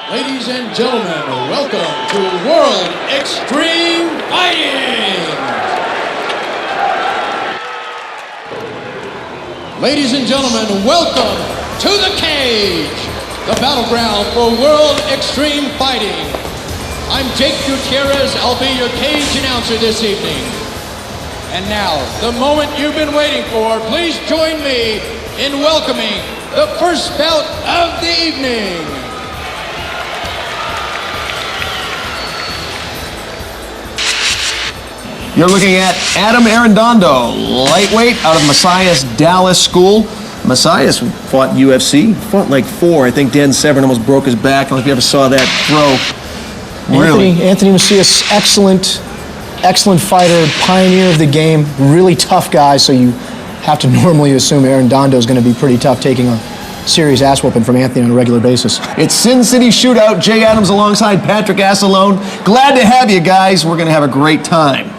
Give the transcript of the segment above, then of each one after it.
Ladies and gentlemen, welcome to World Extreme Fighting! Ladies and gentlemen, welcome to the cage, the battleground for World Extreme Fighting. I'm Jake Gutierrez, I'll be your cage announcer this evening. And now, the moment you've been waiting for, please join me in welcoming the first bout of the evening. You're looking at Adam Arrandondo, lightweight out of Messiah's Dallas school. Messiah's fought UFC, fought like 4. I think Dan Severn almost broke his back. I don't know if you ever saw that throw. Anthony Macias, excellent fighter, pioneer of the game, really tough guy, so you have to normally assume Arrandondo is going to be pretty tough, taking a serious ass whooping from Anthony on a regular basis. It's Sin City Shootout. Jay Adams alongside Patrick Assalone. Glad to have you guys. We're going to have a great time.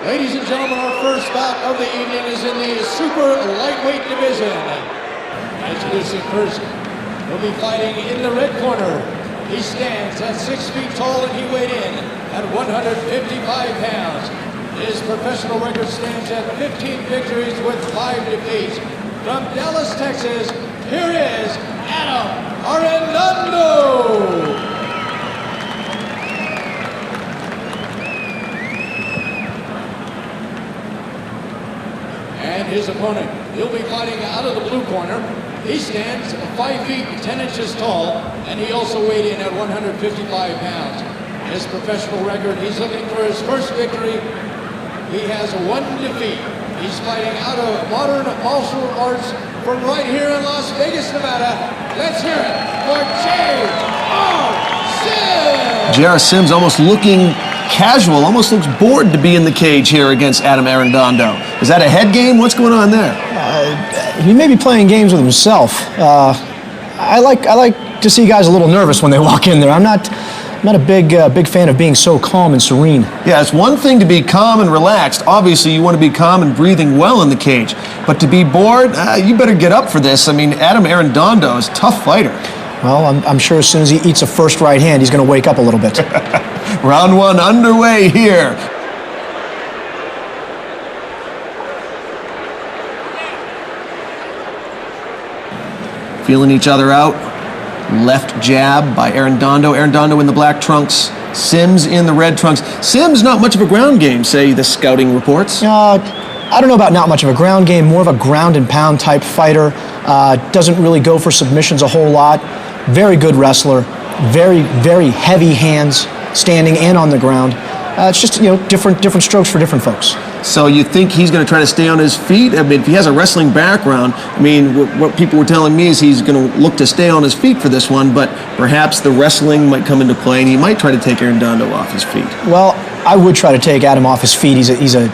Ladies and gentlemen, our first bout of the evening is in the super lightweight division. Introducing first, he'll be fighting in the red corner. He stands at 6 feet tall and he weighed in at 155 pounds. His professional record stands at 15 victories with 5 defeats. From Dallas, Texas, here is Adam Arrandondo. And his opponent, he'll be fighting out of the blue corner. He stands 5 feet 10 inches tall, and he also weighed in at 155 pounds. His professional record, he's looking for his first victory. He has 1 defeat. He's fighting out of modern martial arts from right here in Las Vegas, Nevada. Let's hear it for J.R. Sims. J.R. Sims almost looking casual, almost looks bored to be in the cage here against Adam Arrandondo. Is that a head game? What's going on there? He may be playing games with himself. I like to see guys a little nervous when they walk in there. I'm not a big fan of being so calm and serene. Yeah, it's one thing to be calm and relaxed. Obviously, you want to be calm and breathing well in the cage. But to be bored, you better get up for this. I mean, Adam Arrandondo is a tough fighter. Well, I'm sure as soon as he eats a first right hand, he's going to wake up a little bit. Round 1 underway here. Feeling each other out. Left jab by Arrandondo. Arrandondo in the black trunks. Sims in the red trunks. Sims not much of a ground game, say the scouting reports. I don't know about not much of a ground game, more of a ground and pound type fighter. Doesn't really go for submissions a whole lot. Very good wrestler. Very, very heavy hands, standing and on the ground. It's just, different strokes for different folks. So you think he's going to try to stay on his feet? I mean, if he has a wrestling background, what people were telling me is he's going to look to stay on his feet for this one, but perhaps the wrestling might come into play and he might try to take Arrandondo off his feet. Well, I would try to take Adam off his feet. He's a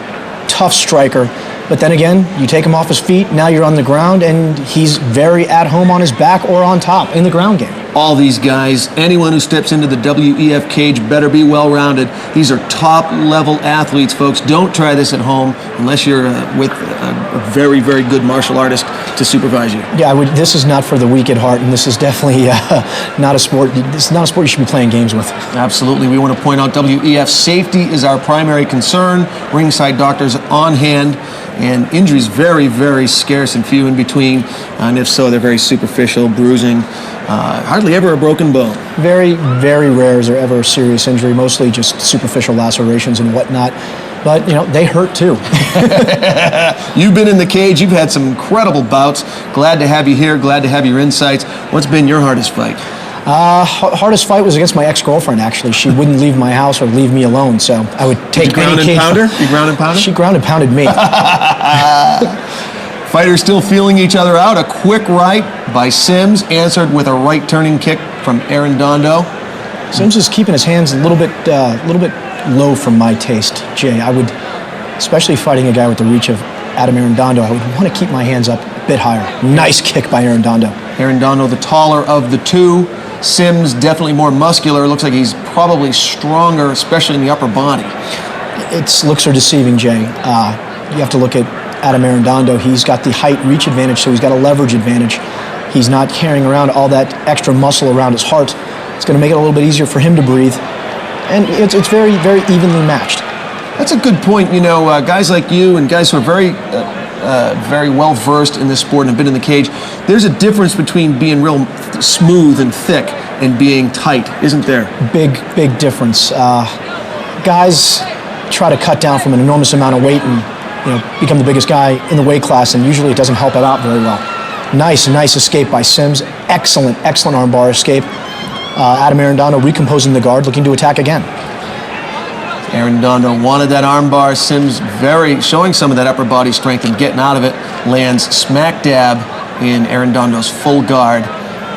tough striker. But then again, you take him off his feet, now you're on the ground, and he's very at home on his back or on top in the ground game. All these guys, anyone who steps into the WEF cage better be well-rounded. These are top-level athletes, folks. Don't try this at home unless you're with a very, very good martial artist to supervise you. Yeah, this is not for the weak at heart, and this is definitely not a sport. This is not a sport you should be playing games with. Absolutely. We want to point out WEF safety is our primary concern. Ringside doctors on hand. And injuries very, very scarce and few in between. And if so, they're very superficial, bruising, hardly ever a broken bone. Very, very rare is there ever a serious injury, mostly just superficial lacerations and whatnot. But, they hurt too. You've been in the cage. You've had some incredible bouts. Glad to have you here. Glad to have your insights. What's been your hardest fight? Hardest fight was against my ex-girlfriend, actually. She wouldn't leave my house or leave me alone, so I would take any ground and pounder? You ground and pounder? She ground and pounded me. Fighters still feeling each other out. A quick right by Sims, answered with a right turning kick from Arrandondo. Sims is keeping his hands a little bit low for my taste, Jay. I would, especially fighting a guy with the reach of Adam Arrandondo, I would want to keep my hands up a bit higher. Nice kick by Arrandondo. Arrandondo, the taller of the two. Sims definitely more muscular. Looks like he's probably stronger, especially in the upper body. Its looks are deceiving, Jay. You have to look at Adam Arrandondo. He's got the height reach advantage, so he's got a leverage advantage. He's not carrying around all that extra muscle around his heart. It's going to make it a little bit easier for him to breathe. And it's very, very evenly matched. That's a good point. You know, guys like you and guys who are very well versed in this sport and have been in the cage, there's a difference between being real smooth and thick and being tight, isn't there? Big difference. Guys try to cut down from an enormous amount of weight and become the biggest guy in the weight class, and usually it doesn't help it out very well. Nice escape by Sims. Excellent armbar escape. Adam Arrandondo recomposing the guard, looking to attack again. Arrandondo wanted that armbar. Sims showing some of that upper body strength and getting out of it. Lands smack dab in Arrandondo's full guard.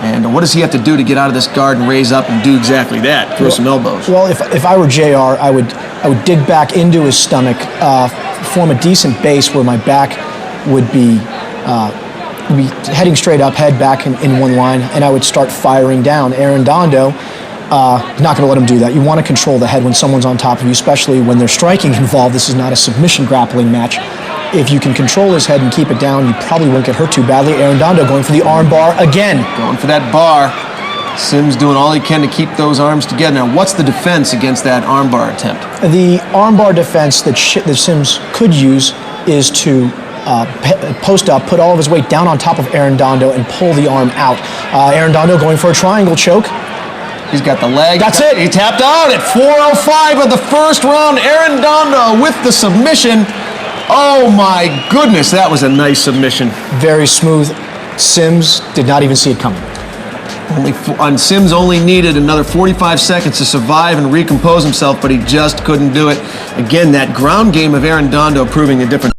And what does he have to do to get out of this guard and raise up and do exactly that? Throw some elbows. Well, if I were JR, I would dig back into his stomach, form a decent base where my back would be heading straight up, head back in one line, and I would start firing down. Arrandondo, not going to let him do that. You want to control the head when someone's on top of you, especially when there's striking involved. This is not a submission grappling match. If you can control his head and keep it down, you probably won't get hurt too badly. Arrandondo going for the arm bar again. Going for that bar. Sims doing all he can to keep those arms together. Now, what's the defense against that armbar attempt? The armbar defense that Sims could use is to post up, put all of his weight down on top of Arrandondo and pull the arm out. Arrandondo going for a triangle choke. He's got the leg. That's it. He tapped out at 4:05 of the first round. Arrandondo with the submission. Oh my goodness, that was a nice submission. Very smooth. Sims did not even see it coming. Sims only needed another 45 seconds to survive and recompose himself, but he just couldn't do it. Again, that ground game of Arrandondo proving the difference.